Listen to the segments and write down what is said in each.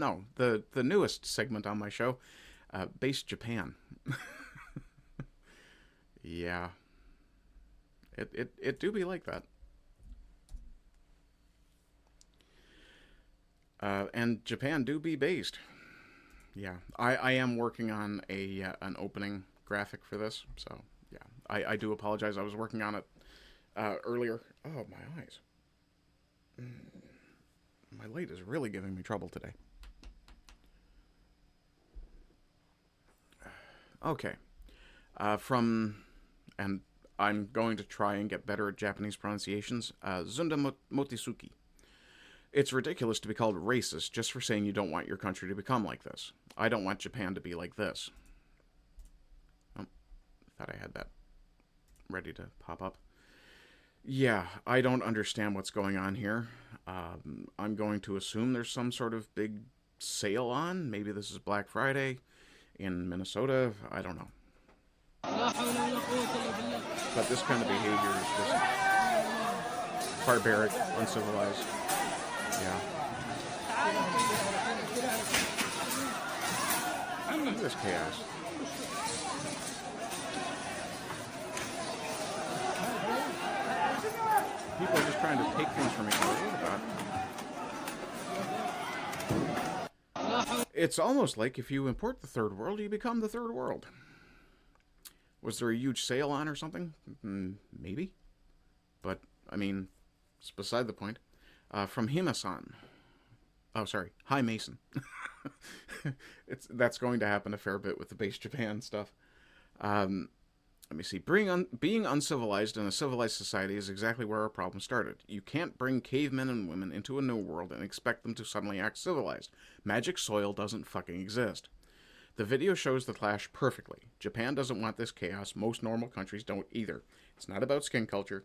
No, the newest segment on my show, Based Japan. Yeah, it do be like that. And Japan do be based. Yeah, I am working on a an opening graphic for this, so yeah, I do apologize. I was working on it earlier. Oh, my eyes. My light is really giving me trouble today. Okay. And I'm going to try and get better at Japanese pronunciations. Zunda Motesuki. It's ridiculous to be called racist just for saying you don't want your country to become like this. I don't want Japan to be like this. Oh, thought I had that ready to pop up. Yeah, I don't understand what's going on here. I'm going to assume there's some sort of big sale on. Maybe this is Black Friday in Minnesota. I don't know. But this kind of behavior is just barbaric, uncivilized. Yeah. Look at this chaos. People are just trying to take things from each other. It's almost like if you import the third world, you become the third world. Was there a huge sale on or something? Maybe. But, I mean, it's beside the point. From Himasan. Oh, sorry. Hi, Mason. That's going to happen a fair bit with the base Japan stuff. Let me see. Being uncivilized in a civilized society is exactly where our problem started. You can't bring cavemen and women into a new world and expect them to suddenly act civilized. Magic soil doesn't fucking exist. The video shows the clash perfectly. Japan doesn't want this chaos. Most normal countries don't either. It's not about skin color.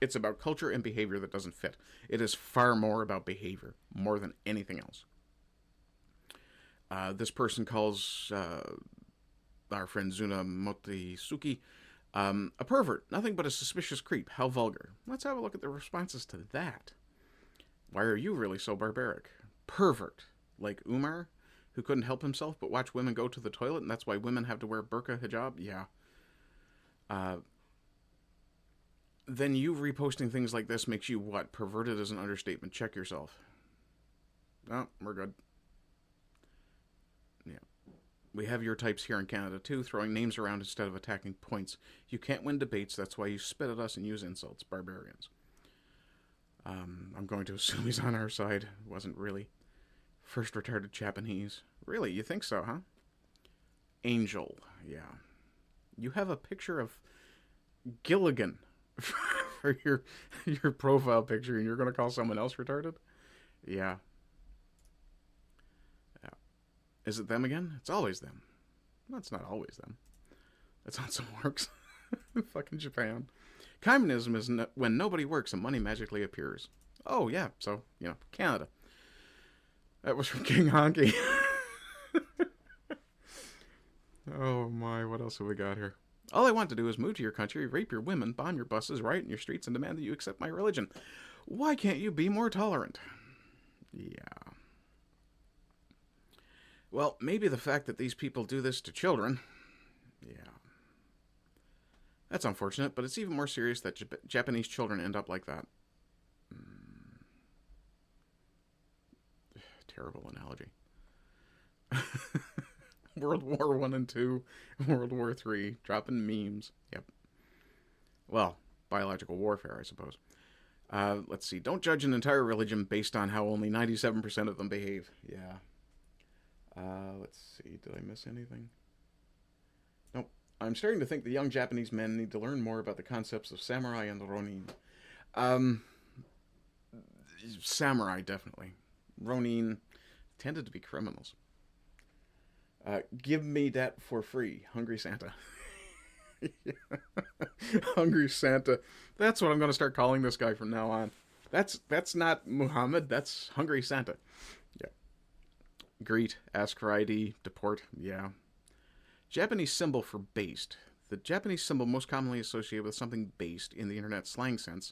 It's about culture and behavior that doesn't fit. It is far more about behavior, more than anything else. This person calls our friend Zuna Motesuki a pervert, nothing but a suspicious creep. How vulgar. Let's have a look at the responses to that. Why are you really so barbaric? Pervert. Like Umar, who couldn't help himself but watch women go to the toilet, and that's why women have to wear burqa hijab? Yeah. Then you reposting things like this makes you what? Perverted is an understatement. Check yourself. Oh, we're good. Yeah. We have your types here in Canada, too, throwing names around instead of attacking points. You can't win debates, that's why you spit at us and use insults. Barbarians. I'm going to assume he's on our side. Wasn't really. First retarded Japanese. Really? You think so, huh? Angel. Yeah. You have a picture of Gilligan for your profile picture, and you're going to call someone else retarded? Yeah. Is it them again? It's always them. Well, it's not always them. That's how it works. Fucking Japan. Communism is when nobody works and money magically appears. Oh, yeah. So, Canada. That was from King Honky. Oh, my. What else have we got here? All I want to do is move to your country, rape your women, bomb your buses, riot in your streets, and demand that you accept my religion. Why can't you be more tolerant? Yeah. Well, maybe the fact that these people do this to children. Yeah. That's unfortunate, but it's even more serious that Japanese children end up like that. Terrible analogy. World War I and II, World War III, dropping memes. Yep. Well, biological warfare, I suppose. Let's see. Don't judge an entire religion based on how only 97% of them behave. Yeah. Let's see. Did I miss anything? Nope. I'm starting to think the young Japanese men need to learn more about the concepts of samurai and ronin. Samurai, definitely. Ronin tended to be criminals. Give me that for free. Hungry Santa. Hungry Santa. That's what I'm going to start calling this guy from now on. That's not Muhammad. That's Hungry Santa. Yeah. Greet, ask for ID, deport, yeah. Japanese symbol for based. The Japanese symbol most commonly associated with something based in the internet slang sense.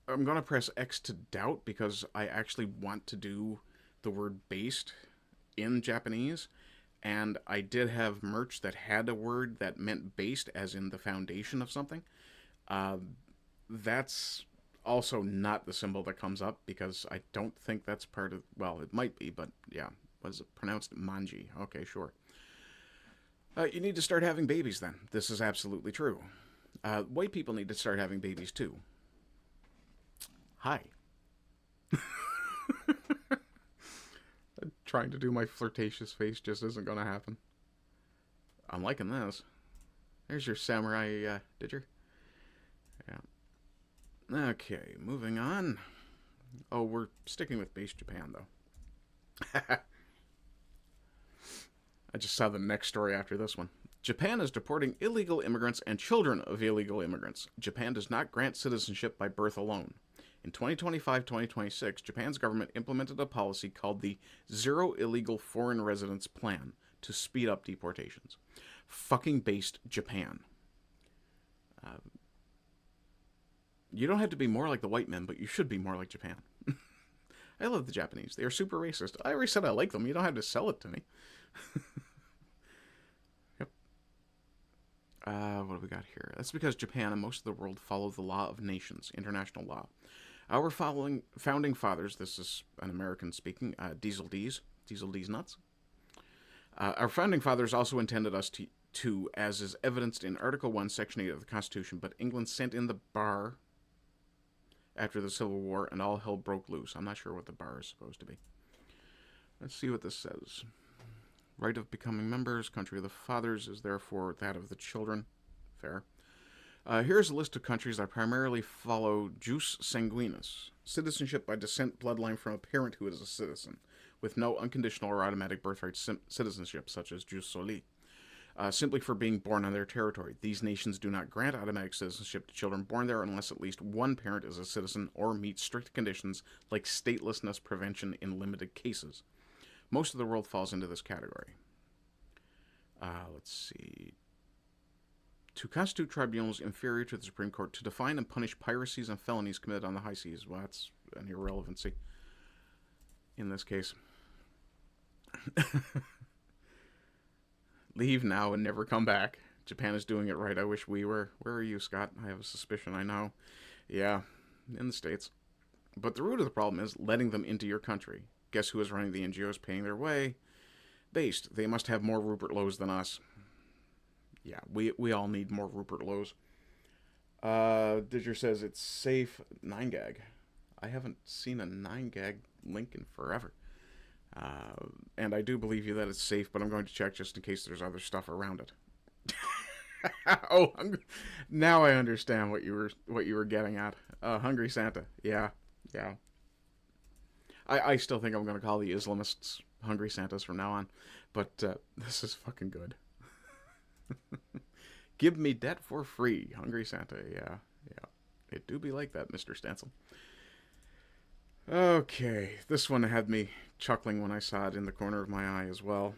I'm going to press X to doubt because I actually want to do the word based in Japanese. And I did have merch that had a word that meant based, as in the foundation of something. That's also not the symbol that comes up because I don't think that's part of. Well, it might be, but yeah. Was it pronounced manji? Okay, sure. You need to start having babies then. This is absolutely true. White people need to start having babies too. Hi. Trying to do my flirtatious face just isn't going to happen. I'm liking this. There's your samurai didger. Yeah. Okay, moving on. Oh, we're sticking with base Japan, though. I just saw the next story after this one. Japan is deporting illegal immigrants and children of illegal immigrants. Japan does not grant citizenship by birth alone. In 2025-2026, Japan's government implemented a policy called the Zero Illegal Foreign Residence Plan to speed up deportations. Fucking based Japan. You don't have to be more like the white men, but you should be more like Japan. I love the Japanese. They are super racist. I already said I like them. You don't have to sell it to me. Yep. What do we got here? That's because Japan and most of the world follow the law of nations, international law. Our founding fathers, this is an American speaking, Diesel D's nuts. Our founding fathers also intended us to, as is evidenced in Article 1, Section 8 of the Constitution, but England sent in the bar after the Civil War and all hell broke loose. I'm not sure what the bar is supposed to be. Let's see what this says. Right of becoming members, country of the fathers is therefore that of the children. Fair. Here's a list of countries that primarily follow jus sanguinis, citizenship by descent bloodline from a parent who is a citizen, with no unconditional or automatic birthright citizenship, such as jus soli, simply for being born on their territory. These nations do not grant automatic citizenship to children born there unless at least one parent is a citizen or meets strict conditions like statelessness prevention in limited cases. Most of the world falls into this category. Let's see. To constitute tribunals inferior to the Supreme Court to define and punish piracies and felonies committed on the high seas. Well, that's an irrelevancy in this case. Leave now and never come back. Japan is doing it right. I wish we were. Where are you, Scott? I have a suspicion I know. Yeah, in the States. But the root of the problem is letting them into your country. Guess who is running the NGOs paying their way? Based. They must have more Rupert Lows than us. Yeah, we all need more Rupert Lows. Didger says it's safe. 9gag. I haven't seen a 9gag link in forever. And I do believe you that it's safe, but I'm going to check just in case there's other stuff around it. Oh, now I understand what you were getting at. Hungry Santa. Yeah. I still think I'm going to call the Islamists Hungry Santas from now on, but this is fucking good. Give me debt for free, Hungry Santa. Yeah. It do be like that, Mr. Stancil. Okay, this one had me chuckling when I saw it in the corner of my eye as well.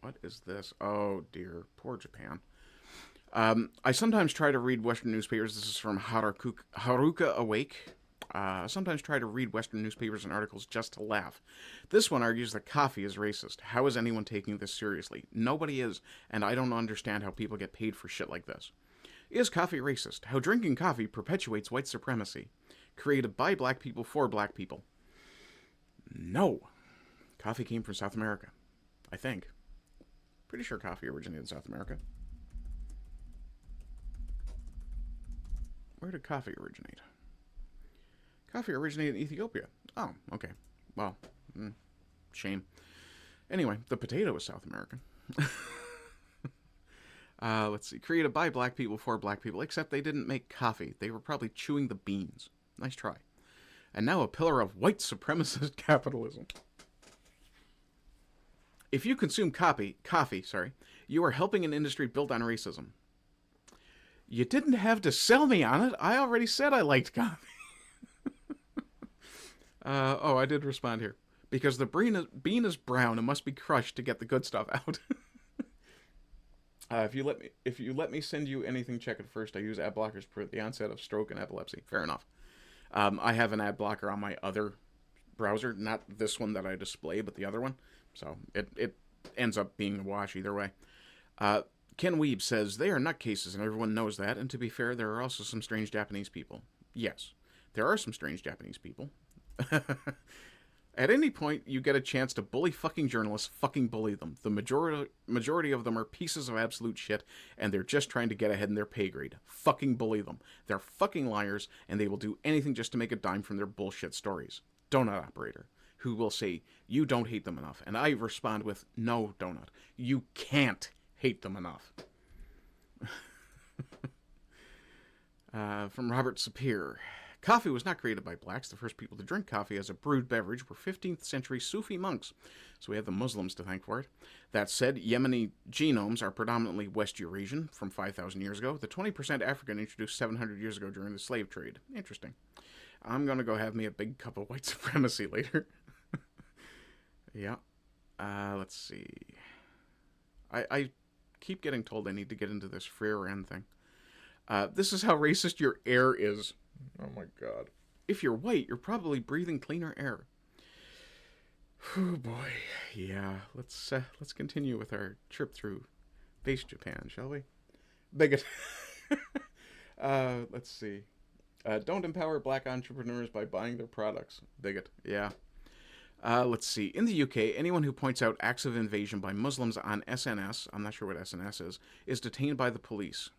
What is this? Oh dear, poor Japan. I sometimes try to read Western newspapers. This is from Haruka Awake. Sometimes try to read Western newspapers and articles just to laugh. This one argues that coffee is racist. How is anyone taking this seriously? Nobody is, and I don't understand how people get paid for shit like this. Is coffee racist? How drinking coffee perpetuates white supremacy. Created by black people for black people. No. Coffee came from South America. I think. Pretty sure coffee originated in South America. Where did coffee originate? Coffee originated in Ethiopia. Oh, okay. Well, shame. Anyway, the potato is South American. Let's see. Created by black people for black people, except they didn't make coffee. They were probably chewing the beans. Nice try. And now a pillar of white supremacist capitalism. If you consume coffee, you are helping an industry built on racism. You didn't have to sell me on it. I already said I liked coffee. I did respond here. Because the bean is brown and must be crushed to get the good stuff out. If you let me send you anything, check it first. I use ad blockers for the onset of stroke and epilepsy. Fair enough. I have an ad blocker on my other browser, not this one that I display, but the other one. So it ends up being a wash either way. Ken Weeb says, they are nutcases and everyone knows that, and to be fair, there are also some strange Japanese people. Yes, there are some strange Japanese people. At any point you get a chance to bully fucking journalists, fucking bully them. The majority of them are pieces of absolute shit, and they're just trying to get ahead in their pay grade. Fucking bully them. They're fucking liars, and they will do anything just to make a dime from their bullshit stories. Donut operator, who will say, you don't hate them enough. And I respond with, no, Donut. You can't hate them enough. From Robert Sapir. Coffee was not created by blacks. The first people to drink coffee as a brewed beverage were 15th century Sufi monks, so we have the Muslims to thank for it. That said, Yemeni genomes are predominantly West Eurasian from 5,000 years ago. The 20% African introduced 700 years ago during the slave trade. Interesting. I'm going to go have me a big cup of white supremacy later. Yeah. Let's see. I keep getting told I need to get into this free Iran thing. This is how racist your air is. Oh my god. If you're white, you're probably breathing cleaner air. Oh boy. Yeah, let's continue with our trip through base Japan, shall we? Bigot. Let's see. Don't empower black entrepreneurs by buying their products. Bigot. Yeah. Let's see. In the UK, anyone who points out acts of invasion by Muslims on SNS, I'm not sure what SNS is detained by the police.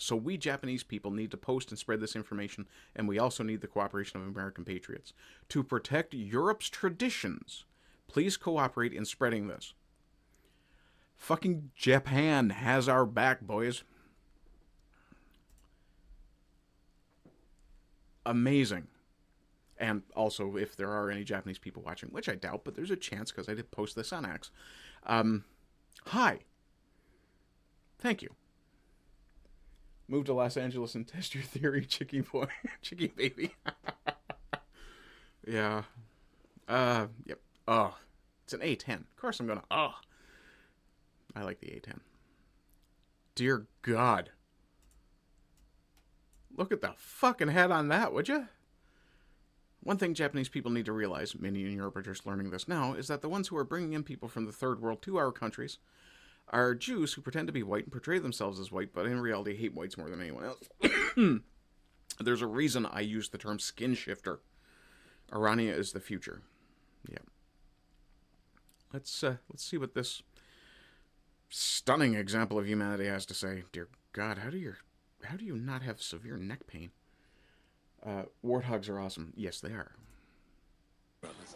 So we Japanese people need to post and spread this information, and we also need the cooperation of American patriots. To protect Europe's traditions, please cooperate in spreading this. Fucking Japan has our back, boys. Amazing. And also, if there are any Japanese people watching, which I doubt, but there's a chance because I did post this on X. Hi. Thank you. Move to Los Angeles and test your theory, Chicky boy. Chicky baby. Yeah. Yep. Oh. It's an A10. Of course I'm gonna, I like the A10. Dear God. Look at the fucking head on that, would you? One thing Japanese people need to realize, many in Europe are just learning this now, is that the ones who are bringing in people from the third world to our countries are Jews who pretend to be white and portray themselves as white, but in reality hate whites more than anyone else. There's a reason I use the term skin shifter. Irania is the future. Yeah. Let's see what this stunning example of humanity has to say. Dear God, how do you not have severe neck pain? Warthogs are awesome. Yes, they are.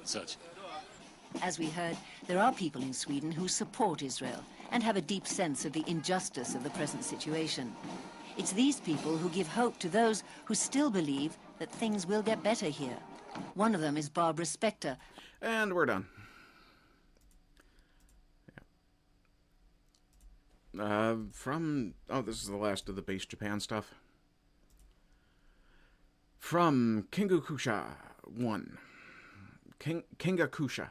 Such. As we heard, there are people in Sweden who support Israel and have a deep sense of the injustice of the present situation. It's these people who give hope to those who still believe that things will get better here. One of them is Barbara Spector. And we're done. Yeah. This is the last of the base Japan stuff. From Kingakusha 1. Kingakusha.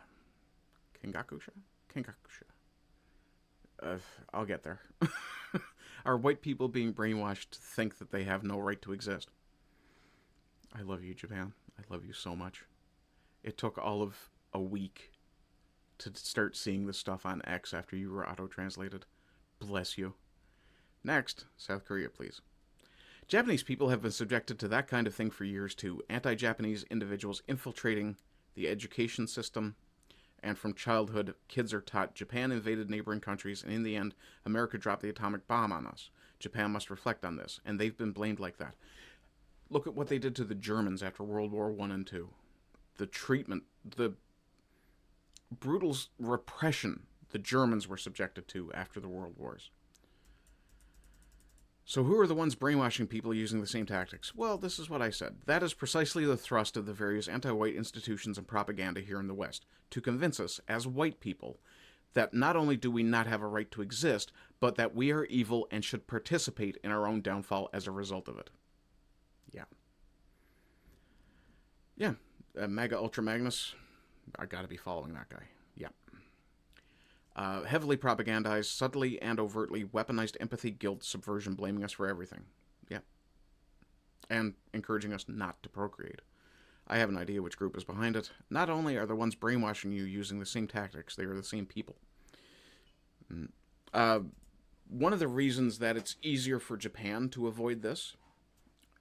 I'll get there. Are white people being brainwashed to think that they have no right to exist? I love you, Japan. I love you so much. It took all of a week to start seeing this stuff on X after you were auto-translated. Bless you. Next, South Korea, please. Japanese people have been subjected to that kind of thing for years, too. Anti-Japanese individuals infiltrating the education system, and from childhood, kids are taught Japan invaded neighboring countries, and in the end, America dropped the atomic bomb on us. Japan must reflect on this, and they've been blamed like that. Look at what they did to the Germans after World War I and II. The treatment, the brutal repression the Germans were subjected to after the World Wars. So who are the ones brainwashing people using the same tactics? Well, this is what I said. That is precisely the thrust of the various anti-white institutions and propaganda here in the West, to convince us, as white people, that not only do we not have a right to exist, but that we are evil and should participate in our own downfall as a result of it. Yeah. Yeah. MAGA Ultra Magnus, I gotta be following that guy. Yeah. Heavily propagandized, subtly and overtly weaponized empathy, guilt, subversion, blaming us for everything. Yeah. And encouraging us not to procreate. I have an idea which group is behind it. Not only are the ones brainwashing you using the same tactics, they are the same people. One of the reasons that it's easier for Japan to avoid this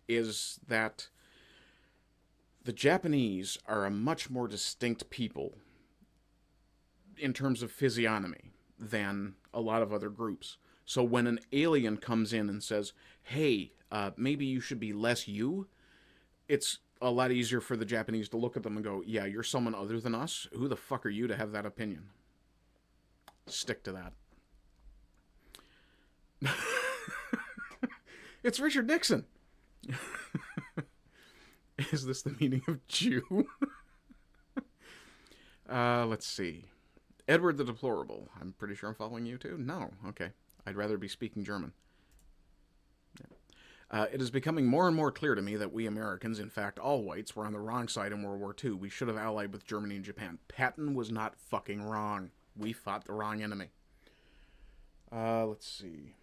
is that the Japanese are a much more distinct people in terms of physiognomy than a lot of other groups. So when an alien comes in and says, hey, maybe you should be less you, it's a lot easier for the Japanese to look at them and go, yeah, you're someone other than us? Who the fuck are you to have that opinion? Stick to that. It's Richard Nixon. Is this the meaning of Jew? Let's see. Edward the Deplorable. I'm pretty sure I'm following you too. No. Okay. I'd rather be speaking German. It is becoming more and more clear to me that we Americans, in fact all whites, were on the wrong side in World War II. We should have allied with Germany and Japan. Patton was not fucking wrong. We fought the wrong enemy. Let's see.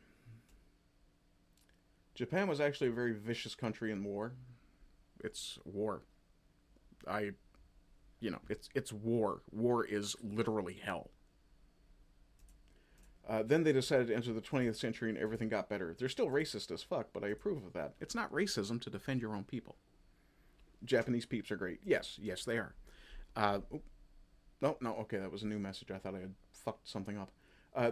Japan was actually a very vicious country in war. It's war. It's war. War is literally hell. Then they decided to enter the 20th century and everything got better. They're still racist as fuck, but I approve of that. It's not racism to defend your own people. Japanese peeps are great. Yes, they are. No, okay, that was a new message. I thought I had fucked something up.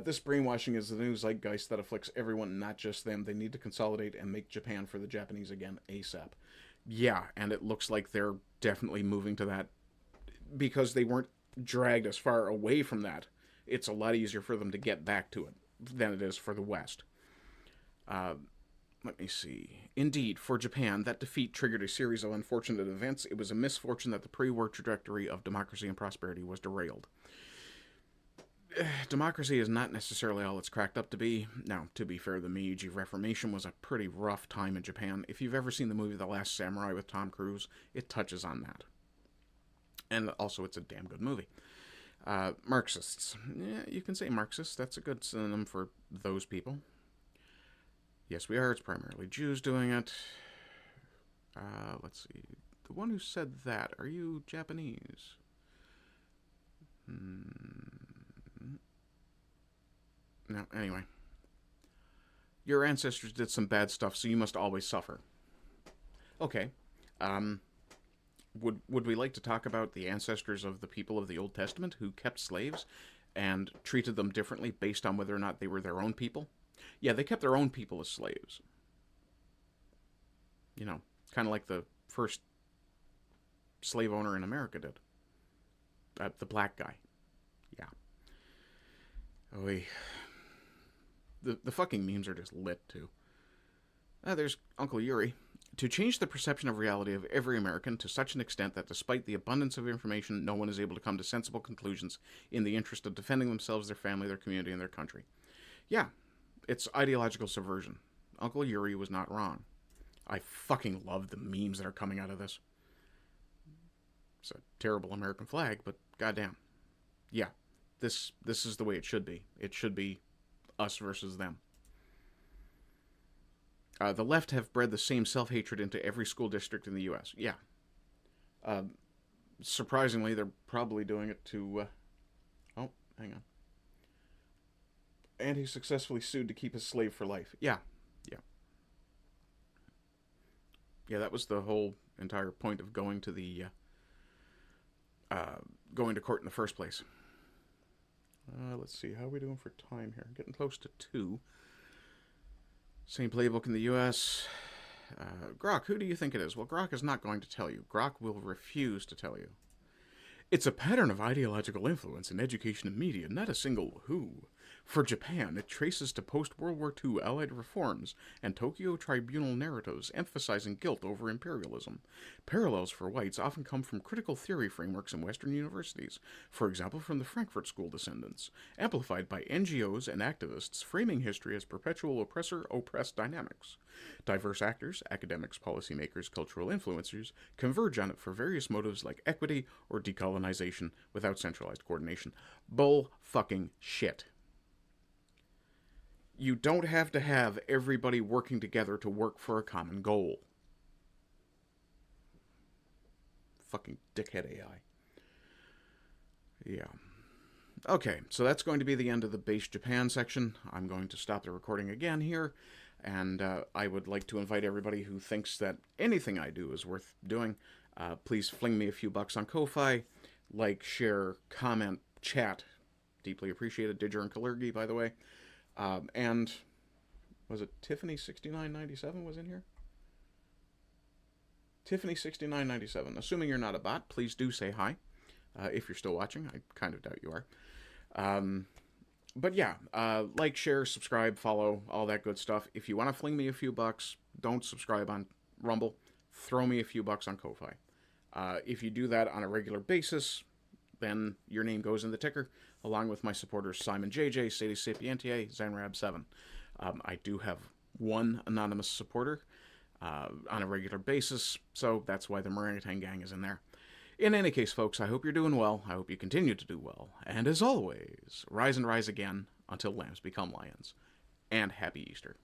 This brainwashing is the new zeitgeist that afflicts everyone, not just them. They need to consolidate and make Japan for the Japanese again ASAP. Yeah, and it looks like they're definitely moving to that because they weren't dragged as far away from that. It's a lot easier for them to get back to it than it is for the West. Let me see. Indeed, for Japan, that defeat triggered a series of unfortunate events. It was a misfortune that the pre-war trajectory of democracy and prosperity was derailed. Democracy is not necessarily all it's cracked up to be. Now, to be fair, the Meiji Reformation was a pretty rough time in Japan. If you've ever seen the movie The Last Samurai with Tom Cruise, it touches on that. And also, it's a damn good movie. Marxists. Yeah, you can say Marxists. That's a good synonym for those people. Yes, we are. It's primarily Jews doing it. Let's see. The one who said that, are you Japanese? No, anyway. Your ancestors did some bad stuff, so you must always suffer. Okay. Would we like to talk about the ancestors of the people of the Old Testament who kept slaves and treated them differently based on whether or not they were their own people? Yeah, they kept their own people as slaves. You know, kind of like the first slave owner in America did. The black guy. Yeah. Oy. The fucking memes are just lit, too. There's Uncle Yuri. To change the perception of reality of every American to such an extent that despite the abundance of information, no one is able to come to sensible conclusions in the interest of defending themselves, their family, their community, and their country. Yeah, it's ideological subversion. Uncle Yuri was not wrong. I fucking love the memes that are coming out of this. It's a terrible American flag, but goddamn. Yeah, this is the way it should be. It should be us versus them. The left have bred the same self-hatred into every school district in the U.S. Yeah. Surprisingly, they're probably doing it to... Oh, hang on. And he successfully sued to keep his slave for life. Yeah. Yeah, that was the whole entire point of going to the... going to court in the first place. Let's see, how are we doing for time here? Getting close to 2. Same playbook in the U.S. Grok, who do you think it is? Well, Grok is not going to tell you. Grok will refuse to tell you. It's a pattern of ideological influence in education and media, not a single who. For Japan, it traces to post-World War II Allied reforms and Tokyo Tribunal narratives emphasizing guilt over imperialism. Parallels for whites often come from critical theory frameworks in Western universities, for example from the Frankfurt School descendants, amplified by NGOs and activists framing history as perpetual oppressor-oppressed dynamics. Diverse actors, academics, policymakers, cultural influencers converge on it for various motives like equity or decolonization without centralized coordination. Bull fucking shit. You don't have to have everybody working together to work for a common goal. Fucking dickhead AI. Yeah. Okay, so that's going to be the end of the base Japan section. I'm going to stop the recording again here, and I would like to invite everybody who thinks that anything I do is worth doing, please fling me a few bucks on Ko-Fi, like, share, comment, chat. Deeply appreciated. Didger and Kalergi, by the way. And was it Tiffany6997 was in here? Tiffany6997. Assuming you're not a bot, please do say hi. If you're still watching, I kind of doubt you are. But yeah, like, share, subscribe, follow, all that good stuff. If you want to fling me a few bucks, don't subscribe on Rumble. Throw me a few bucks on Ko-Fi. If you do that on a regular basis, then your name goes in the ticker, along with my supporters Simon JJ, Sadie Sapientier, Zanrab7. I do have one anonymous supporter on a regular basis, so that's why the Orangutan Gang is in there. In any case, folks, I hope you're doing well. I hope you continue to do well. And as always, rise and rise again until lambs become lions. And happy Easter.